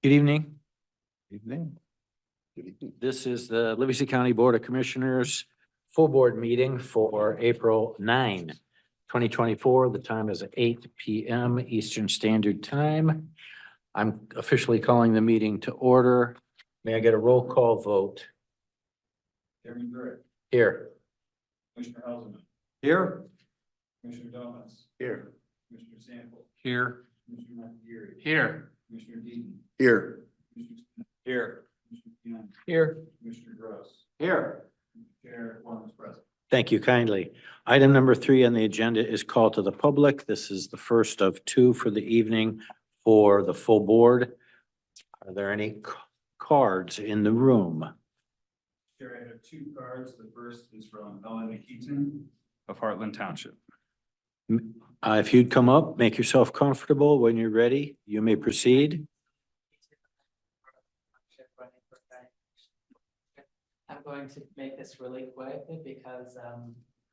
Good evening. Evening. This is the Livingston County Board of Commissioners full board meeting for April 9, 2024. The time is 8 p.m. Eastern Standard Time. I'm officially calling the meeting to order. May I get a roll call vote? Chairman Britt, Here. Commissioner Helserman, Here. Commissioner Domas, Here. Commissioner Sample, Here. Commissioner Nakagiri, Here. Commissioner Deaton, Here. Commissioner Smith, Here. Commissioner Young, Here. Commissioner Gross, Here. Chair, one is present. Thank you kindly. Item number 3 on the agenda is call to the public. This is the first of 2 for the evening for the full board. Are there any cards in the room? Chair, I have 2 cards. The first is from Ellen Keaton of Heartland Township. If you'd come up, make yourself comfortable. When you're ready, you may proceed. I'm going to make this really quick because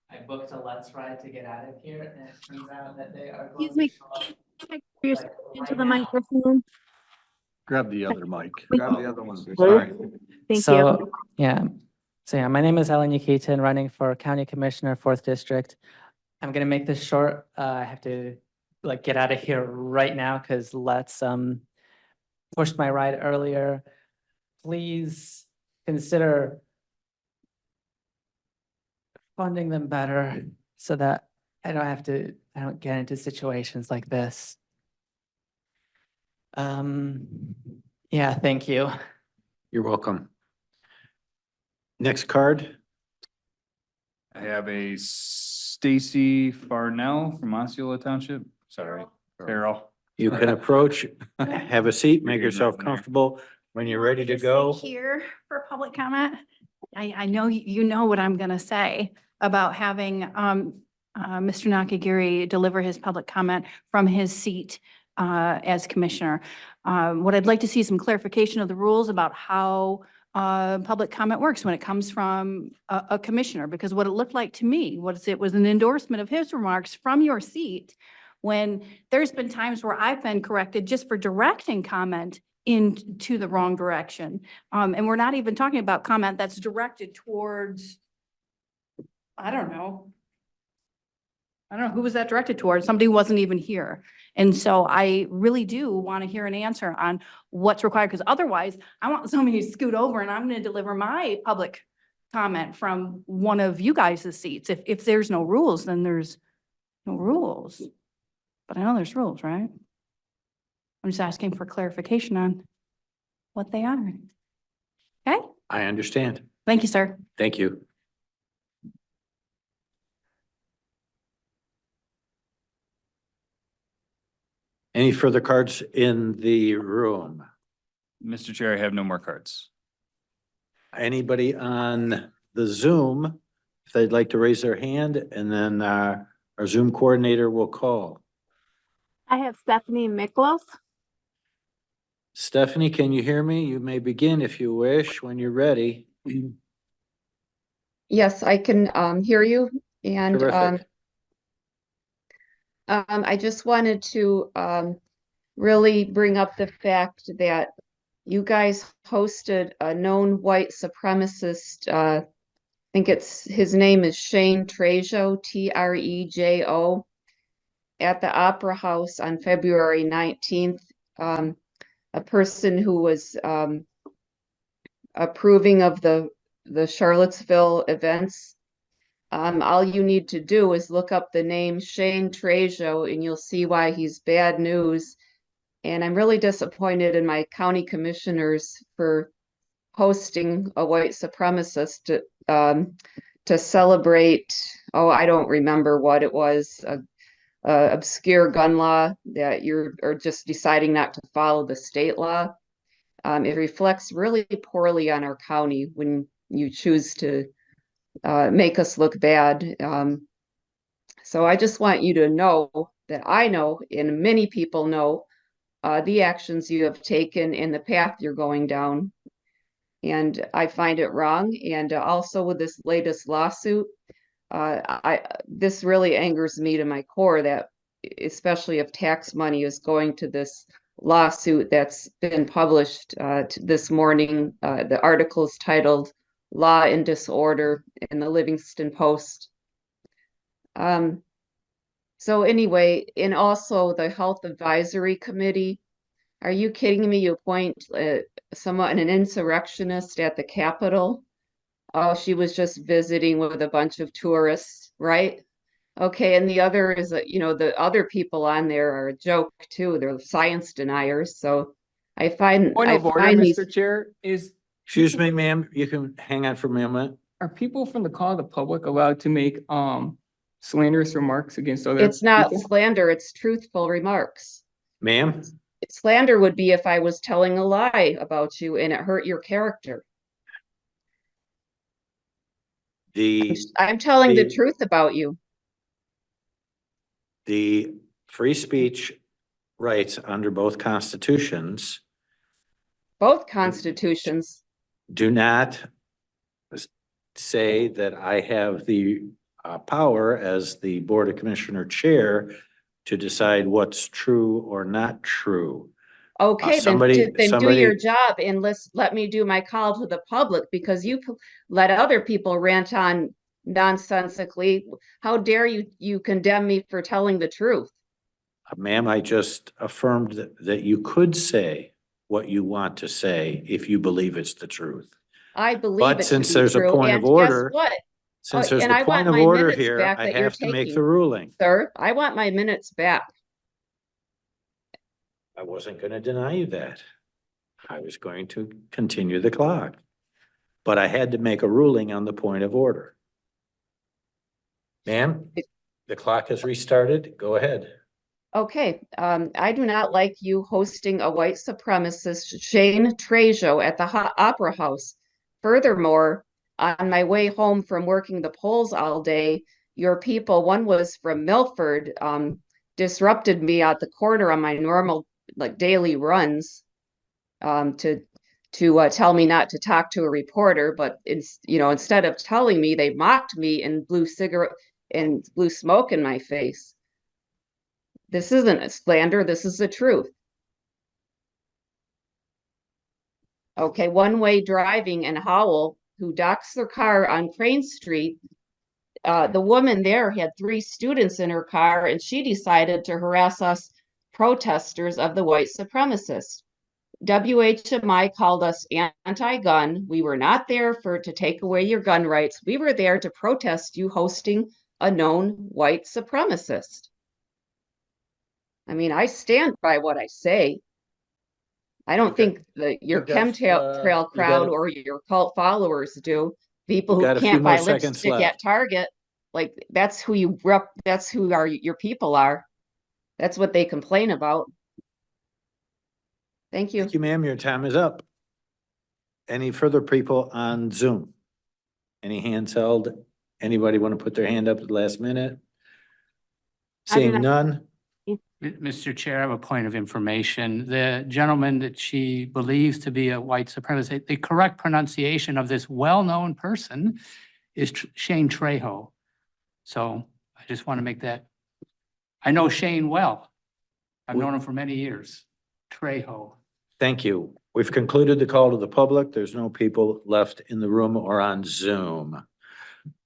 I booked a Let's Ride to get out of here, and it turns out that they are going Excuse me. to show up, Can I hear like, into right the now. microphone? Grab the other mic. Grab the other one. Sorry. Thank you. Yeah, my name is Ellen Keaton, running for County Commissioner, 4th District. I'm gonna make this short. I have to get out of here right now because Let's pushed my ride earlier. Please consider funding them better so that I don't get into situations like this. Yeah, thank you. You're welcome. Next card. I have a Stacy Farnell from Osceola Township. Sorry, Carol. You can approach, have a seat, make yourself Right there. comfortable. When you're ready to Just sit go, Here for public comment. I know you know what I'm gonna say about having Mr. Nakagiri deliver his public comment from his seat as commissioner. What I'd like to see is some clarification of the rules about how public comment works when it comes from a commissioner, because what it looked like to me was it was an endorsement of his remarks from your seat, when there's been times where I've been corrected just for directing comment into the wrong direction. And we're not even talking about comment that's directed towards, I don't know who was that directed towards? Somebody who wasn't even here. And so I really do want to hear an answer on what's required, because otherwise I want somebody to scoot over and I'm going to deliver my public comment from one of you guys' seats. If there's no rules, then there's no rules. But I know there's rules, right? I'm just asking for clarification on what they are. Okay? I understand. Thank you, sir. Thank you. Any further cards in the room? Mr. Chair, I have no more cards. Anybody on the Zoom, if they'd like to raise their hand, and then our Zoom coordinator will call. I have Stephanie Miklos. Stephanie, can you hear me? You may begin if you wish, when you're ready. Yes, I can hear you. And Terrific. I just wanted to really bring up the fact that you guys hosted a known white supremacist, I think his name is Shane Trejo, Trejo, at the Opera House on February 19th. A person who was approving of the Charlottesville events. All you need to do is look up the name Shane Trejo and you'll see why he's bad news. And I'm really disappointed in my county commissioners for hosting a white supremacist to celebrate, oh, I don't remember what it was, obscure gun law that or just deciding not to follow the state law. It reflects really poorly on our county when you choose to make us look bad. So I just want you to know that I know, and many people know, the actions you have taken and the path you're going down. And I find it wrong. And also with this latest lawsuit, this really angers me to my core, that especially if tax money is going to this lawsuit that's been published this morning. The article is titled Law and Disorder in the Livingston Post. So anyway, and also the Health Advisory Committee. Are you kidding me? You appoint someone, an insurrectionist at the Capitol? Oh, she was just visiting with a bunch of tourists, right? Okay, and the other is, the other people on there are a joke too. They're science deniers. So I find Point I of order, find these. Mr. Chair, Excuse me, ma'am, you can hang on for a moment. are people from the call of the public allowed to make slanderous remarks against other It's not people? slander, it's truthful remarks. Ma'am, Slander would be if I was telling a lie about you and it hurt your character. I'm telling the the- truth about you. the free speech rights under both constitutions Both constitutions. do not say that I have the power as the Board of Commissioner Chair to decide what's true or not true. Okay, then somebody- do your somebody- job and let me do my call to the public, because you let other people rant on nonsensically. How dare you condemn me for telling the truth? Ma'am, I just affirmed that you could say what you want to say if you believe it's the truth. I believe But it to since be there's a true, point and of order, guess what, since there's and the I want point of my order minutes here, back I that you're have to make taking. the ruling. sir, I want my minutes back. I wasn't gonna deny you that. I was going to continue the clock. But I had to make a ruling on the point of order. Ma'am, the clock has restarted. Go ahead. Okay, I do not like you hosting a white supremacist Shane Trejo at the Opera House. Furthermore, on my way home from working the polls all day, your people, one was from Milford, disrupted me at the corner on my normal, like, daily runs, to tell me not to talk to a reporter, but instead of telling me, they mocked me and blew smoke in my face. This isn't a slander, this is the truth. Okay, one-way driving in Howell, who docks their car on Crane Street. The woman there had 3 students in her car, and she decided to harass us protesters of the white supremacists. WHMI called us anti-gun. We were not there to take away your gun rights. We were there to protest you hosting a known white supremacist. I mean, I stand by what I say. I don't think that your you've got, chemtrail you crowd got- or your cult followers do. People You've who got a few can't more buy seconds lipstick at left. Target, like that's who your people are. That's what they complain about. Thank you. Thank you, ma'am. Your time is up. Any further people on Zoom? Any hands held? Anybody want to put their hand up at the last minute? Seeing none? Mr. Chair, I have a point of information. The gentleman that she believes to be a white supremacist, the correct pronunciation of this well-known person is Shane Trejo. So I just want to make that, I know Shane well. I've known him for many years. Trejo. Thank you. We've concluded the call to the public. There's no people left in the room or on Zoom.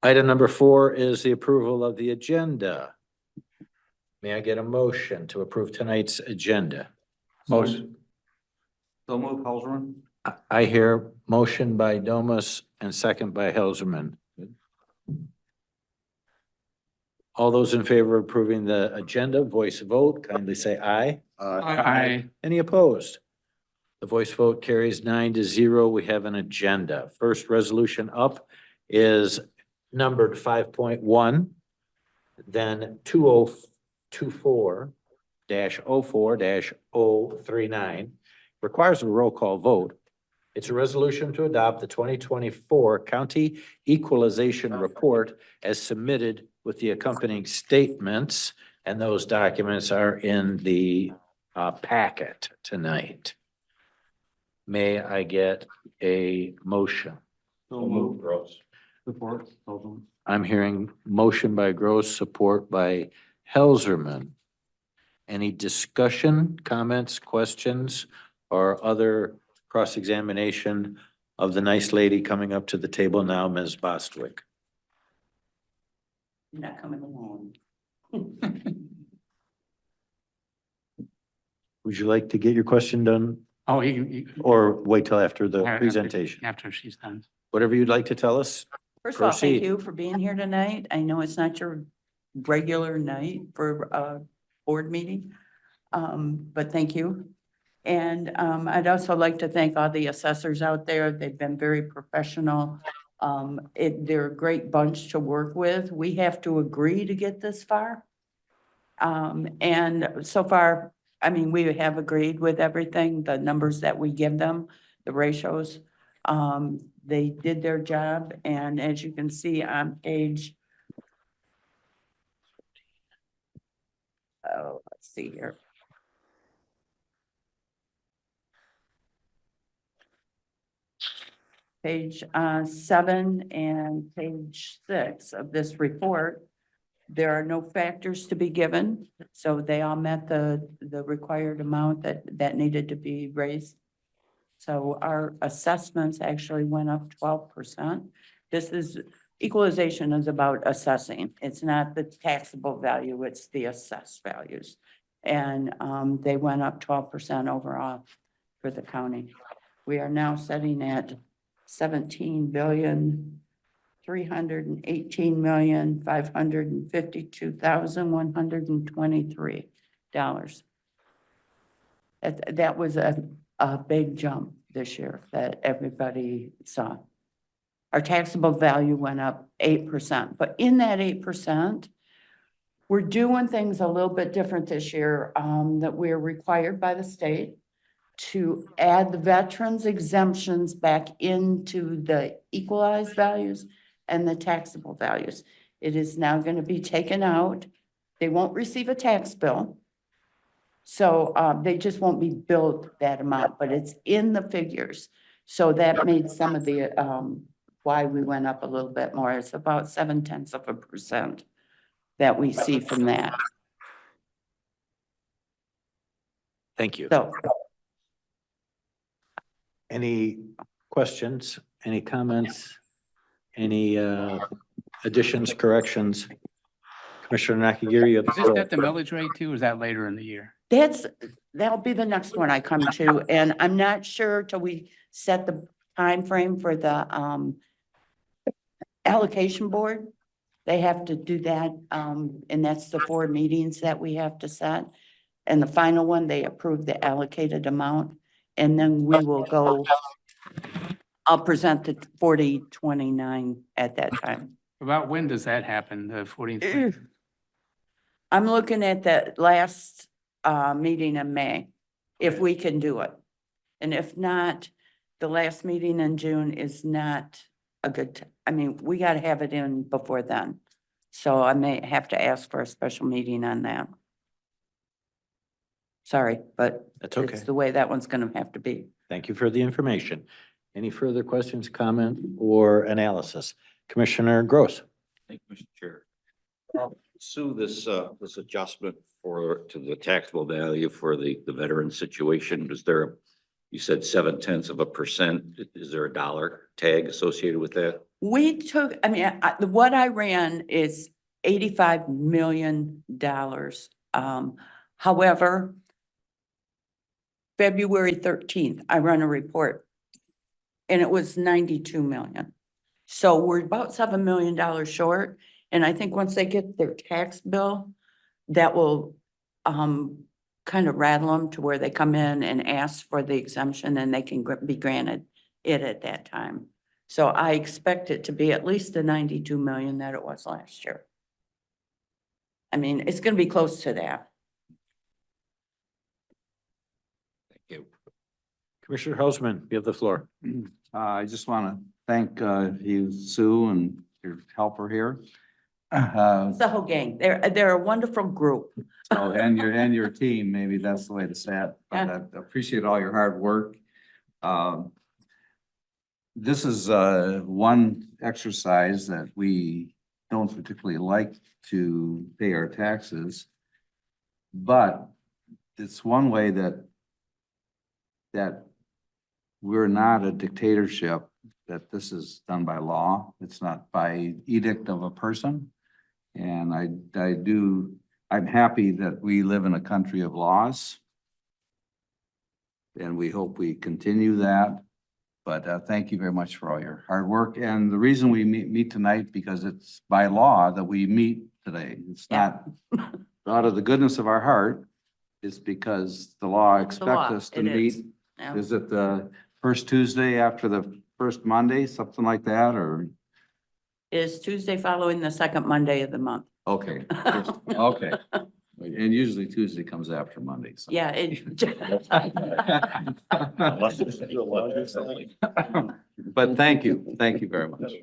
Item number 4 is the approval of the agenda. May I get a motion to approve tonight's agenda? Motion. So move, Helserman. I hear motion by Domas and second by Helserman. All those in favor of approving the agenda, voice vote, kindly say aye. Aye. Any opposed? The voice vote carries 9-0. We have an agenda. First resolution up is numbered 5.1, then 2024-04-039, requires a roll call vote. It's a resolution to adopt the 2024 County Equalization Report as submitted with the accompanying statements, and those documents are in the packet tonight. May I get a motion? So move, Gross. Support, Helserman. I'm hearing motion by Gross, support by Helserman. Any discussion, comments, questions, or other cross-examination of the nice lady coming up to the table now, Ms. Bostwick? Not coming along. Would you like to get your question done Oh, you. or wait till after the after- presentation? After she's done. Whatever you'd like to tell us. First of all, thank Proceed. you for being here tonight. I know it's not your regular night for a board meeting. But thank you. And I'd also like to thank all the assessors out there. They've been very professional. They're a great bunch to work with. We have to agree to get this far. And so far, I mean, we have agreed with everything, the numbers that we give them, the ratios. They did their job, and as you can see on page, oh, let's see here. Page 7 and page 6 of this report, there are no factors to be given, so they all met the required amount that needed to be raised. So our assessments actually went up 12%. This is, equalization is about assessing. It's not the taxable value, it's the assessed values. And they went up 12% overall for the county. We are now sitting at 17,318,552,123 That was a big jump this year that everybody saw. Our taxable value went up 8%, but in that 8%, we're doing things a little bit different this year, that we're required by the state to add the veterans exemptions back into the equalized values and the taxable values. It is now going to be taken out. They won't receive a tax bill. So they just won't be billed that amount, but it's in the figures. So that made some of the, why we went up a little bit more. It's about 0.7% that we see from that. Thank you. So Any questions, any comments, any additions, corrections? Commissioner Nakagiri, you have the Is this floor. at the millage rate too, or is that later in the year? that'll be the next one I come to, and I'm not sure till we set the time frame for the allocation board. They have to do that, and that's the 4 meetings that we have to set. And the final one, they approve the allocated amount, and then we will go. I'll present the 4029 at that time. About when does that happen, the 14th? I'm looking at the last meeting in May, if we can do it. And if not, the last meeting in June is not a good, I mean, we gotta have it in before then. So I may have to ask for a special meeting on that. Sorry, but That's okay. it's the way that one's gonna have to be. Thank you for the information. Any further questions, comment, or analysis? Commissioner Gross. Thank you, Mr. Chair. Sue, this adjustment to the taxable value for the veteran situation, is there, you said 0.7%. Is there a dollar tag associated with that? We took, I mean, what I ran is $85 million. However, February 13th, I run a report and it was 92 million. So we're about $7 million short. And I think once they get their tax bill, that will kind of rattle them to where they come in and ask for the exemption and they can be granted it at that time. So I expect it to be at least the 92 million that it was last year. I mean, it's going to be close to that. Thank you. Commissioner Hausman, you have the floor. I just want to thank you, Sue, and your helper here. It's the whole gang. They're a wonderful group. Oh, and your team, maybe that's the way to say it, but Yeah. I appreciate all your hard work. This is one exercise that we don't particularly like to pay our taxes. But it's one way that we're not a dictatorship, that this is done by law. It's not by edict of a person. And I'm happy that we live in a country of laws. And we hope we continue that. But thank you very much for all your hard work. And the reason we meet tonight, because it's by law that we meet today. It's Yeah. not out of the goodness of our heart. It's because the law expects us to it meet. is. Yeah. Is it the first Tuesday after the first Monday, something like that, or? Is Tuesday following the second Monday of the month. Okay, okay. And usually Tuesday comes after Monday, so. Yeah, But thank you very much.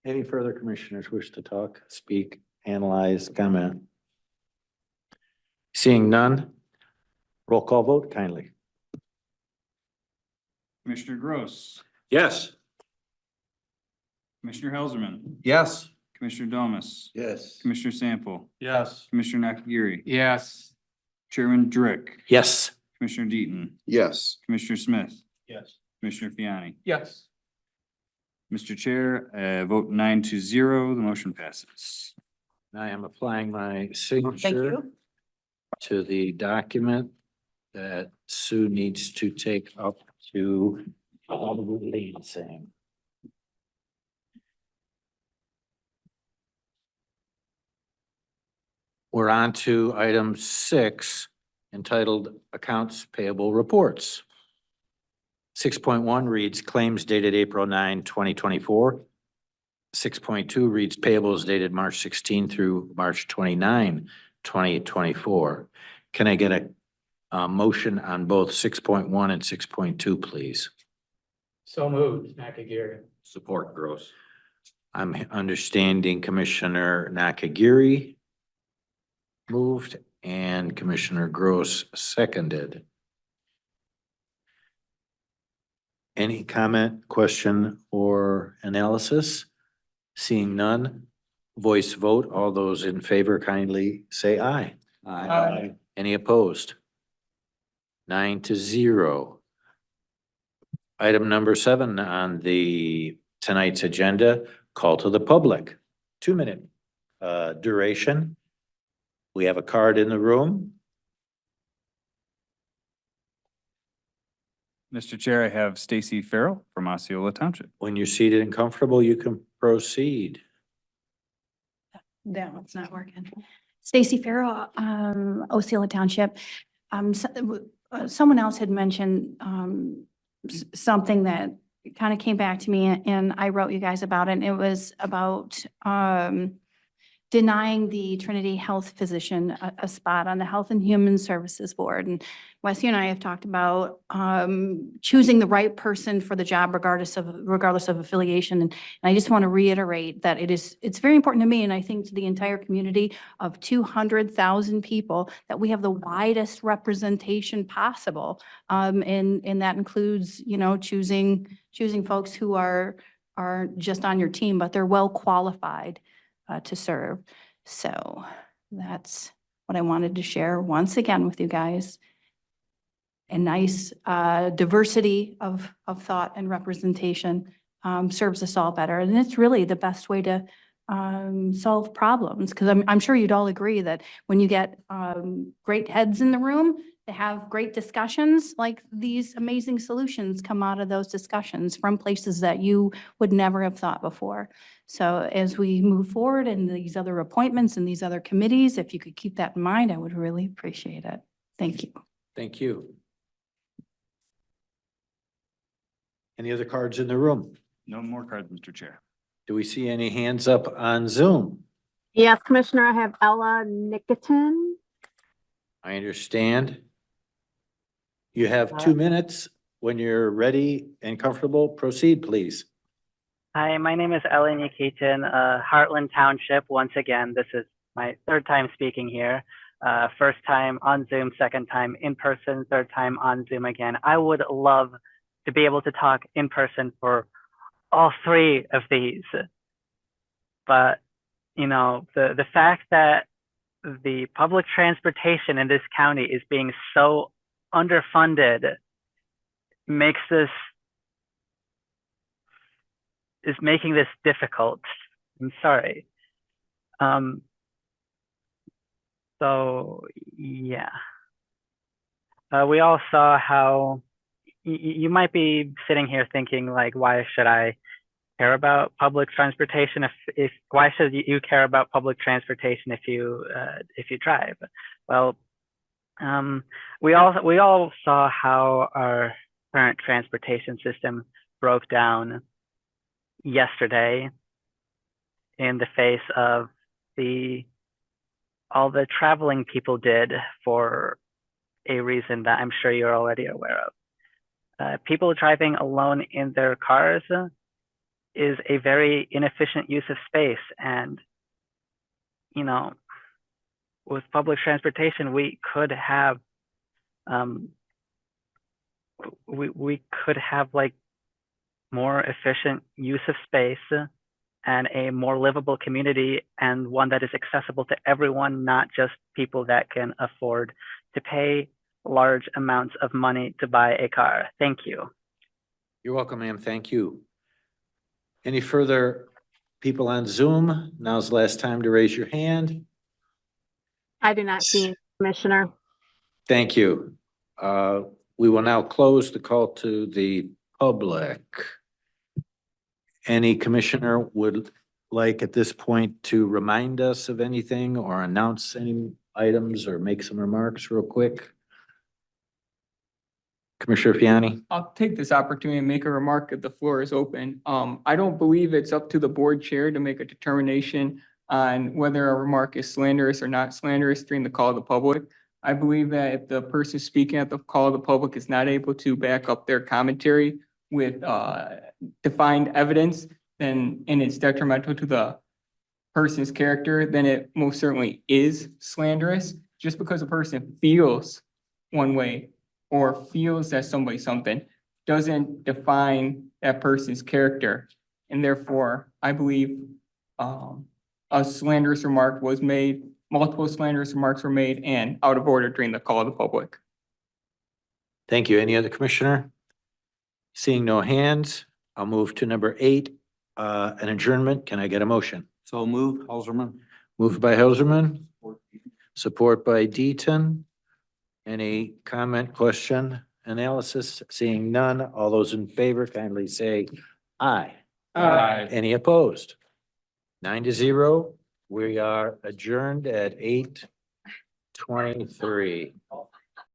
Any further commissioners wish to talk, speak, analyze, comment? Seeing none, roll call vote kindly. Commissioner Gross, Yes. Commissioner Helserman, Yes. Commissioner Domas, Yes. Commissioner Sample, Yes. Commissioner Nakagiri, Yes. Chairman Drick, Yes. Commissioner Deaton, Yes. Commissioner Smith, Yes. Commissioner Fiani. Yes. Mr. Chair, vote 9-0, the motion passes. I am applying my Thank signature you. to the document that Sue needs to take up to Lansing. We're on to item 6, entitled Accounts Payable Reports. 6.1 reads claims dated April 9, 2024. 6.2 reads payables dated March 16 through March 29, 2024. Can I get a motion on both 6.1 and 6.2, please? So moved, Nakagiri. Support Gross. I'm understanding Commissioner Nakagiri moved and Commissioner Gross seconded. Any comment, question, or analysis? Seeing none, voice vote. All those in favor kindly say aye. Aye. Any opposed? 9-0. Item number 7 on the tonight's agenda, call to the public. 2-minute duration. We have a card in the room. Mr. Chair, I have Stacy Farrell from Osceola Township. When you're seated and comfortable, you can proceed. That one's not working. Stacy Farrell, Osceola Township. Someone else had mentioned, something that kind of came back to me and I wrote you guys about it. And it was about, denying the Trinity Health physician a spot on the Health and Human Services Board. And Wes, you and I have talked about choosing the right person for the job regardless of affiliation. And I just want to reiterate that it's very important to me, and I think to the entire community of 200,000 people, that we have the widest representation possible. And that includes, choosing folks who are just on your team, but they're well qualified to serve. So that's what I wanted to share once again with you guys. A nice diversity of thought and representation serves us all better. And it's really the best way to solve problems. Because I'm sure you'd all agree that when you get great heads in the room, they have great discussions, like these amazing solutions come out of those discussions from places that you would never have thought before. So as we move forward in these other appointments and these other committees, if you could keep that in mind, I would really appreciate it. Thank you. Thank you. Any other cards in the room? No more cards, Mr. Chair. Do we see any hands up on Zoom? Yes, Commissioner, I have Ella Nikitin. I understand. You have 2 minutes. When you're ready and comfortable, proceed, please. Hi, my name is Ellen Nikitin, Heartland Township. Once again, this is my 3rd time speaking here. First time on Zoom, second time in person, 3rd time on Zoom again. I would love to be able to talk in person for all 3 of these, but the fact that the public transportation in this county is being so underfunded makes this is making this difficult. I'm sorry. So yeah, we all saw how you might be sitting here thinking like, why should I care about public transportation if why should you care about public transportation if you drive? Well, we all saw how our current transportation system broke down yesterday in the face of all the traveling people did for a reason that I'm sure you're already aware of. People driving alone in their cars is a very inefficient use of space, and with public transportation we could have like more efficient use of space and a more livable community, and one that is accessible to everyone, not just people that can afford to pay large amounts of money to buy a car. Thank you. You're welcome, ma'am. Thank you. Any further people on Zoom? Now's the last time to raise your hand. I do not see any, Commissioner. Thank you. We will now close the call to the public. Any commissioner would like at this point to remind us of anything or announce any items or make some remarks real quick? Commissioner Fiani? I'll take this opportunity and make a remark if the floor is open. I don't believe it's up to the board chair to make a determination on whether a remark is slanderous or not slanderous during the call of the public. I believe that if the person speaking at the call of the public is not able to back up their commentary with defined evidence, then, and it's detrimental to the person's character, then it most certainly is slanderous. Just because a person feels one way or feels that somebody's something doesn't define that person's character. And therefore, I believe a slanderous remark was made, multiple slanderous remarks were made and out of order during the call of the public. Thank you. Any other commissioner? Seeing no hands, I'll move to number 8, an adjournment. Can I get a motion? So move, Helserman. Moved by Helserman, support by Deaton. Any comment, question, analysis? Seeing none, all those in favor kindly say aye. Aye. Any opposed? 9-0. We are adjourned at 8:23.